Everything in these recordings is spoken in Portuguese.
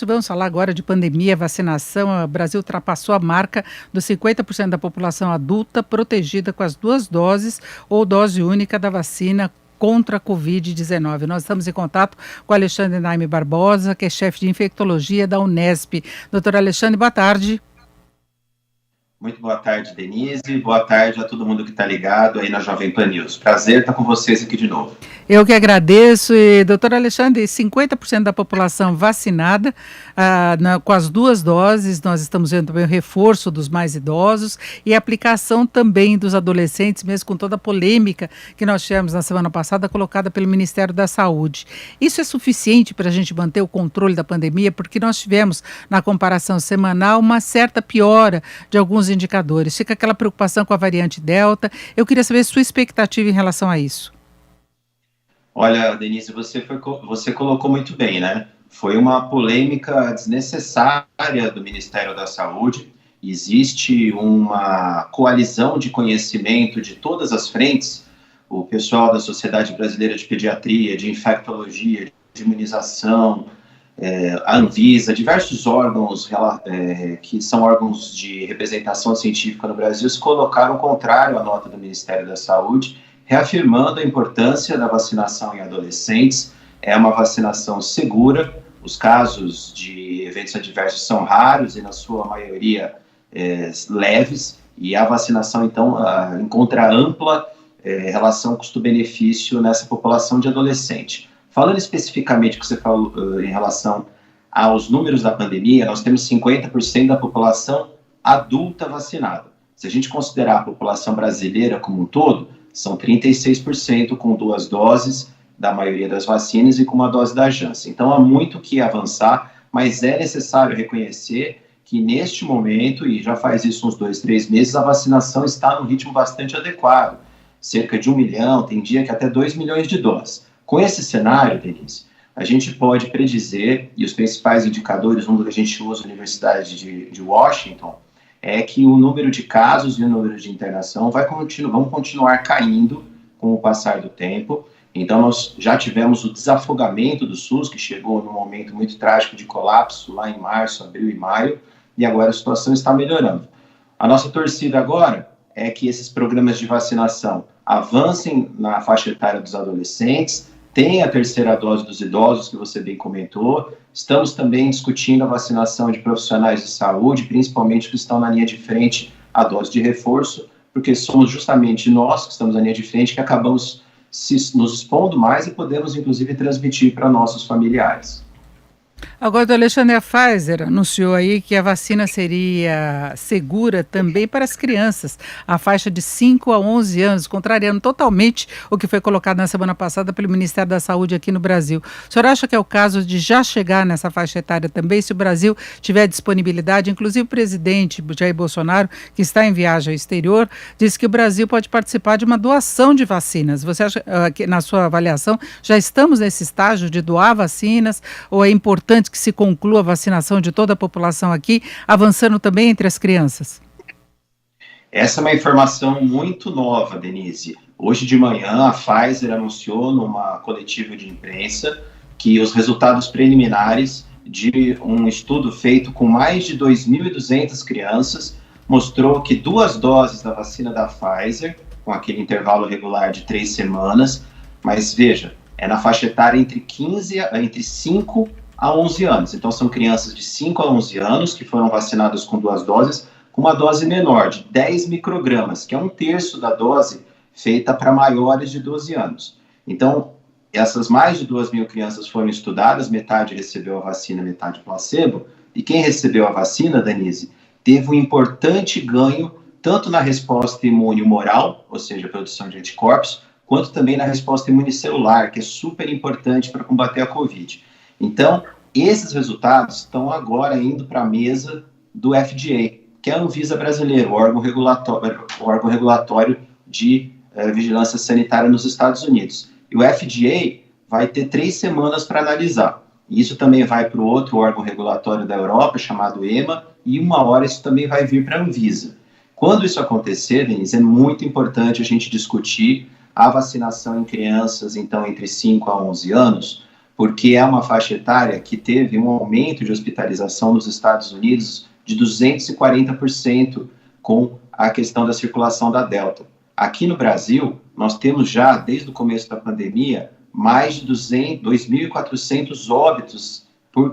Vamos falar agora de pandemia, vacinação. O Brasil ultrapassou a marca dos 50% da população adulta protegida com as 2 doses ou dose única da vacina contra a Covid-19. Nós estamos em contato com o Alexandre Naime Barbosa, que é chefe de infectologia da Unesp. Doutor Alexandre, boa tarde. Muito boa tarde, Denise. Boa tarde a todo mundo que está ligado aí na Jovem Pan News. Prazer estar com vocês aqui de novo. Eu que agradeço. E, doutor Alexandre, 50% da população vacinada com as 2 doses. Nós estamos vendo também o reforço dos mais idosos e a aplicação também dos adolescentes, mesmo com toda a polêmica que nós tivemos na semana passada, colocada pelo Ministério da Saúde. Isso é suficiente para a gente manter o controle da pandemia? Porque nós tivemos, na comparação semanal, uma certa piora de alguns indicadores. Fica aquela preocupação com a variante Delta. Eu queria saber sua expectativa em relação a isso. Olha, Denise, você colocou muito bem, né? Foi uma polêmica desnecessária do Ministério da Saúde. Existe uma coalizão de conhecimento de todas as frentes. O pessoal da Sociedade Brasileira de Pediatria, de Infectologia, de Imunização, a Anvisa, diversos órgãos que são órgãos de representação científica no Brasil se colocaram contrário à nota do Ministério da Saúde, reafirmando a importância da vacinação em adolescentes. É uma vacinação segura, os casos de eventos adversos são raros e na sua maioria leves, e a vacinação então encontra ampla relação custo-benefício nessa população de adolescente. Falando especificamente o que você falou em relação aos números da pandemia, nós temos 50% da população adulta vacinada. Se a gente considerar a população brasileira como um todo, são 36% com 2 doses da maioria das vacinas e com uma dose da Janssen. Então há muito que avançar, mas é necessário reconhecer que neste momento, e já faz isso uns 2, 3 meses, a vacinação está num ritmo bastante adequado. Cerca de 1 milhão, tem dia que até 2 milhões de doses. Com esse cenário, Denise, a gente pode predizer, e os principais indicadores, um que a gente usa na Universidade de Washington, é que o número de casos e o número de internação vão continuar caindo com o passar do tempo. Então, nós já tivemos o desafogamento do SUS, que chegou num momento muito trágico de colapso lá em março, abril e maio, e agora a situação está melhorando. A nossa torcida agora é que esses programas de vacinação avancem na faixa etária dos adolescentes, tem a 3ª dose dos idosos, que você bem comentou. Estamos também discutindo a vacinação de profissionais de saúde, principalmente que estão na linha de frente a dose de reforço, porque somos justamente nós que estamos na linha de frente que acabamos nos expondo mais e podemos, inclusive, transmitir para nossos familiares. Agora, o Alexandre, a Pfizer anunciou aí que a vacina seria segura também para as crianças, a faixa de 5 a 11 anos, contrariando totalmente o que foi colocado na semana passada pelo Ministério da Saúde aqui no Brasil. O senhor acha que é o caso de já chegar nessa faixa etária também, se o Brasil tiver disponibilidade? Inclusive o presidente Jair Bolsonaro, que está em viagem ao exterior, disse que o Brasil pode participar de uma doação de vacinas. Você acha que, na sua avaliação, já estamos nesse estágio de doar vacinas, ou é importante que se conclua a vacinação de toda a população aqui, avançando também entre as crianças? Essa é uma informação muito nova, Denise. Hoje de manhã, a Pfizer anunciou numa coletiva de imprensa que os resultados preliminares de um estudo feito com mais de 2.200 crianças mostrou que 2 doses da vacina da Pfizer, com aquele intervalo regular de 3 semanas, mas veja, é na faixa etária entre 5 a 11 anos. Então, são crianças de 5 a 11 anos que foram vacinadas com 2 doses, com uma dose menor, de 10 microgramas, que é 1/3 da dose feita para maiores de 12 anos. Então, essas mais de 2.000 crianças foram estudadas, metade recebeu a vacina, metade placebo, e quem recebeu a vacina, Denise, teve um importante ganho, tanto na resposta imune humoral, ou seja, a produção de anticorpos, quanto também na resposta imunicelular, que é super importante para combater a Covid. Então, esses resultados estão agora indo para a mesa do FDA, que é a Anvisa brasileira, o órgão regulatório de vigilância sanitária nos Estados Unidos. E o FDA vai ter 3 semanas para analisar. E isso também vai para o outro órgão regulatório da Europa, chamado EMA, e uma hora isso também vai vir para a Anvisa. Quando isso acontecer, Denise, é muito importante a gente discutir a vacinação em crianças, então, entre 5 a 11 anos, porque é uma faixa etária que teve um aumento de hospitalização nos Estados Unidos de 240% com a questão da circulação da Delta. Aqui no Brasil, nós temos já, desde o começo da pandemia, mais de 2.400 óbitos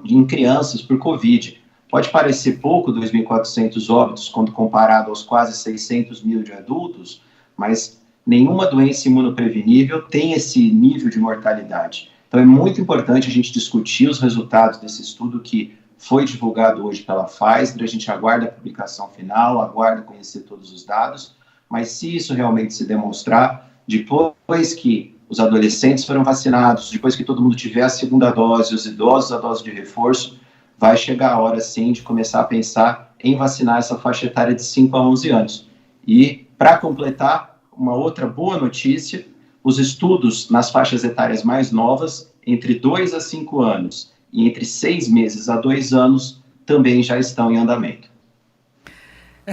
em crianças por Covid. Pode parecer pouco, 2.400 óbitos, quando comparado aos quase 600 mil de adultos, mas nenhuma doença imunoprevenível tem esse nível de mortalidade. Então é muito importante a gente discutir os resultados desse estudo que foi divulgado hoje pela Pfizer, a gente aguarda a publicação final, aguarda conhecer todos os dados, mas se isso realmente se demonstrar, depois que os adolescentes foram vacinados, depois que todo mundo tiver a segunda dose, os idosos a dose de reforço, vai chegar a hora, sim, de começar a pensar em vacinar essa faixa etária de 5 a 11 anos. E, para completar, uma outra boa notícia, os estudos nas faixas etárias mais novas, entre 2 a 5 anos e entre 6 meses a 2 anos, também já estão em andamento.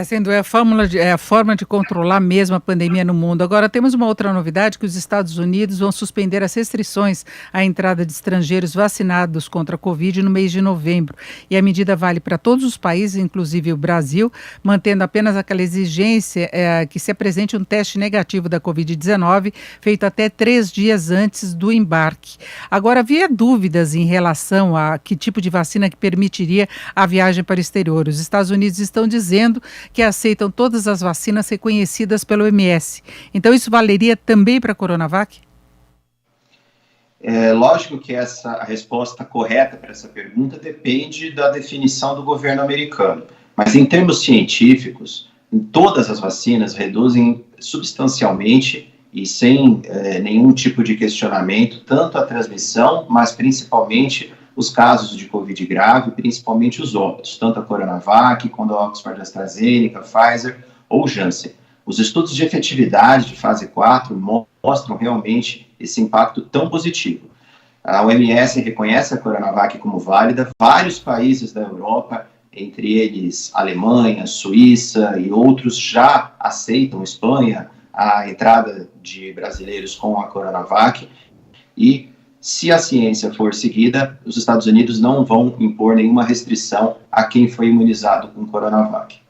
Sendo a forma de controlar mesmo a pandemia no mundo. Agora, temos uma outra novidade, que os Estados Unidos vão suspender as restrições à entrada de estrangeiros vacinados contra a Covid no mês de novembro. E a medida vale para todos os países, inclusive o Brasil, mantendo apenas aquela exigência que se apresente um teste negativo da Covid-19 feito até 3 dias antes do embarque. Agora, havia dúvidas em relação a que tipo de vacina que permitiria a viagem para o exterior. Os Estados Unidos estão dizendo que aceitam todas as vacinas reconhecidas pelo OMS. Então, isso valeria também para a Coronavac? É lógico que a resposta correta para essa pergunta depende da definição do governo americano. Mas, em termos científicos, todas as vacinas reduzem substancialmente e sem nenhum tipo de questionamento, tanto a transmissão, mas principalmente os casos de Covid grave, principalmente os óbitos, tanto a Coronavac, quanto a Oxford AstraZeneca, Pfizer ou Janssen. Os estudos de efetividade de fase 4 mostram realmente esse impacto tão positivo. A OMS reconhece a Coronavac como válida, vários países da Europa, entre eles Alemanha, Suíça e outros, já aceitam, Espanha, a entrada de brasileiros com a Coronavac, e se a ciência for seguida, os Estados Unidos não vão impor nenhuma restrição a quem foi imunizado com Coronavac.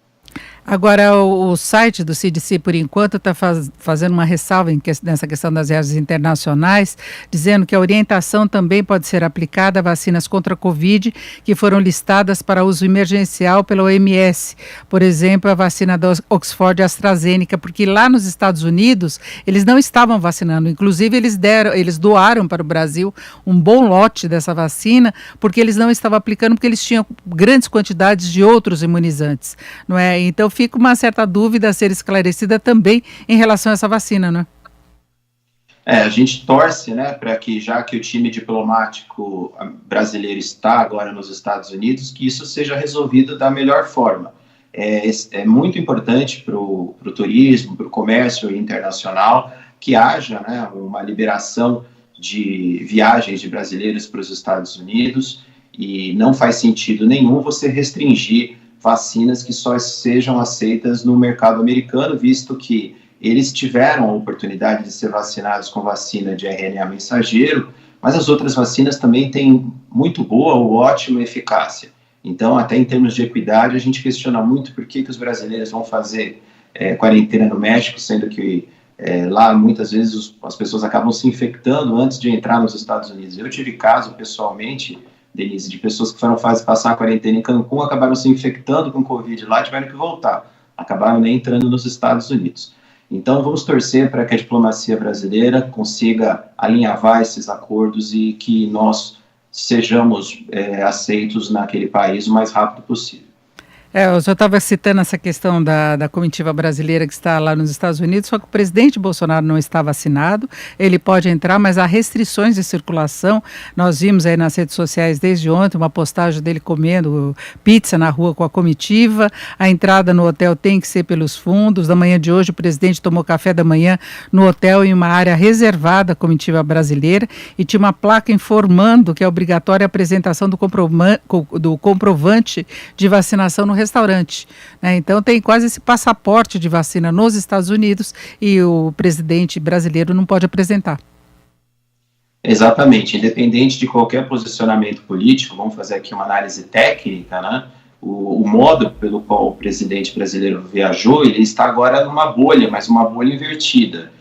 Agora, o site do CDC, por enquanto, está fazendo uma ressalva nessa questão das viagens internacionais, dizendo que a orientação também pode ser aplicada a vacinas contra a Covid que foram listadas para uso emergencial pela OMS. Por exemplo, a vacina da Oxford AstraZeneca, porque lá nos Estados Unidos eles não estavam vacinando. Inclusive, eles doaram para o Brasil um bom lote dessa vacina, porque eles não estavam aplicando, porque eles tinham grandes quantidades de outros imunizantes, não é? Então, fica uma certa dúvida a ser esclarecida também em relação a essa vacina, né? A gente torce, né, para que, já que o time diplomático brasileiro está agora nos Estados Unidos, que isso seja resolvido da melhor forma. É muito importante para o turismo, para o comércio internacional, que haja, né, uma liberação de viagens de brasileiros para os Estados Unidos, e não faz sentido nenhum você restringir vacinas que só sejam aceitas no mercado americano, visto que eles tiveram a oportunidade de ser vacinados com vacina de RNA mensageiro, mas as outras vacinas também têm muito boa ou ótima eficácia. Então, até em termos de equidade, a gente questiona muito por que os brasileiros vão fazer quarentena no México, sendo que lá muitas vezes as pessoas acabam se infectando antes de entrar nos Estados Unidos. Eu tive caso, pessoalmente, Denise, de pessoas que foram passar a quarentena em Cancún, acabaram se infectando com Covid lá, tiveram que voltar, acabaram nem entrando nos Estados Unidos. Então, vamos torcer para que a diplomacia brasileira consiga alinhavar esses acordos e que nós sejamos aceitos naquele país o mais rápido possível. Eu já estava citando essa questão da comitiva brasileira que está lá nos Estados Unidos, só que o presidente Bolsonaro não está vacinado, ele pode entrar, mas há restrições de circulação. Nós vimos aí nas redes sociais desde ontem uma postagem dele comendo pizza na rua com a comitiva, a entrada no hotel tem que ser pelos fundos. Na manhã de hoje o presidente tomou café da manhã no hotel em uma área reservada à comitiva brasileira e tinha uma placa informando que é obrigatória a apresentação do comprovante de vacinação no restaurante, né? Então tem quase esse passaporte de vacina nos Estados Unidos e o presidente brasileiro não pode apresentar. Exatamente, independente de qualquer posicionamento político, vamos fazer aqui uma análise técnica, né? O modo pelo qual o presidente brasileiro viajou, ele está agora numa bolha, mas uma bolha invertida.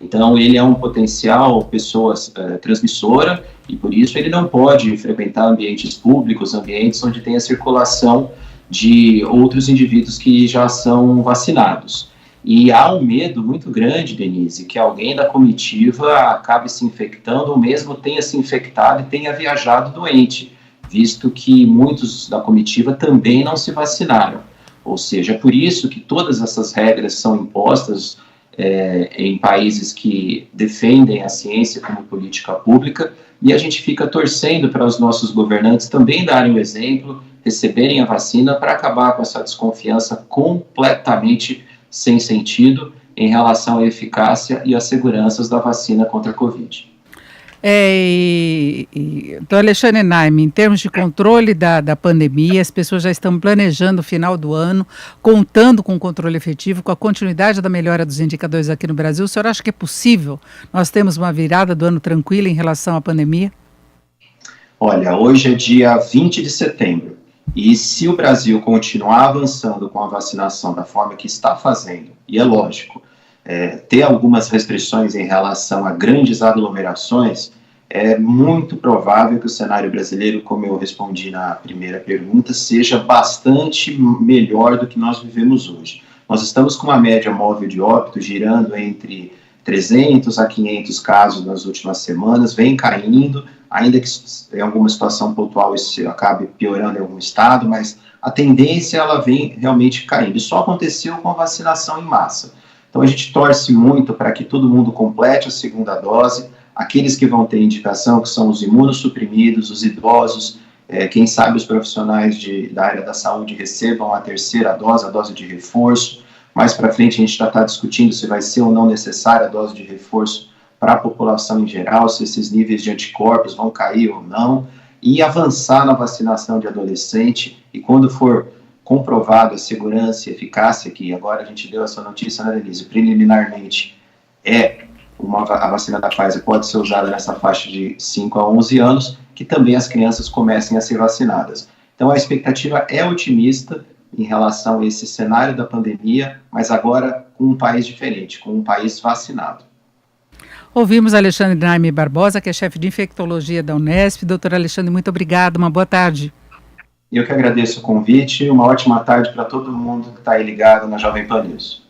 Então, ele é um potencial pessoa transmissora e, por isso, ele não pode frequentar ambientes públicos, ambientes onde tem a circulação de outros indivíduos que já são vacinados. E há um medo muito grande, Denise, que alguém da comitiva acabe se infectando ou mesmo tenha se infectado e tenha viajado doente, visto que muitos da comitiva também não se vacinaram. Ou seja, é por isso que todas essas regras são impostas em países que defendem a ciência como política pública, e a gente fica torcendo para os nossos governantes também darem o exemplo, receberem a vacina para acabar com essa desconfiança completamente sem sentido em relação à eficácia e às seguranças da vacina contra a Covid. Então, Alexandre Naime, em termos de controle da pandemia, as pessoas já estão planejando o final do ano, contando com o controle efetivo, com a continuidade da melhora dos indicadores aqui no Brasil. O senhor acha que é possível nós termos uma virada do ano tranquila em relação à pandemia? Olha, hoje é dia 20 de setembro. E se o Brasil continuar avançando com a vacinação da forma que está fazendo, e é lógico, ter algumas restrições em relação a grandes aglomerações, é muito provável que o cenário brasileiro, como eu respondi na primeira pergunta, seja bastante melhor do que nós vivemos hoje. Nós estamos com uma média móvel de óbito girando entre 300 a 500 casos nas últimas semanas, vem caindo, ainda que em alguma situação pontual isso acabe piorando em algum estado, mas a tendência ela vem realmente caindo. Isso só aconteceu com a vacinação em massa. Então a gente torce muito para que todo mundo complete a segunda dose, aqueles que vão ter indicação, que são os imunossuprimidos, os idosos, quem sabe os profissionais da área da saúde recebam a terceira dose, a dose de reforço. Mais para frente a gente já está discutindo se vai ser ou não necessária a dose de reforço para a população em geral, se esses níveis de anticorpos vão cair ou não, e avançar na vacinação de adolescente, e quando for comprovado a segurança e eficácia, que agora a gente deu essa notícia, né, Denise, preliminarmente a vacina da Pfizer pode ser usada nessa faixa de 5 a 11 anos, que também as crianças comecem a ser vacinadas. Então a expectativa é otimista em relação a esse cenário da pandemia, mas agora com um país diferente, com um país vacinado. Ouvimos Alexandre Naime Barbosa, que é chefe de infectologia da Unesp. Doutor Alexandre, muito obrigado, uma boa tarde. Eu que agradeço o convite, uma ótima tarde para todo mundo que está aí ligado na Jovem Pan News.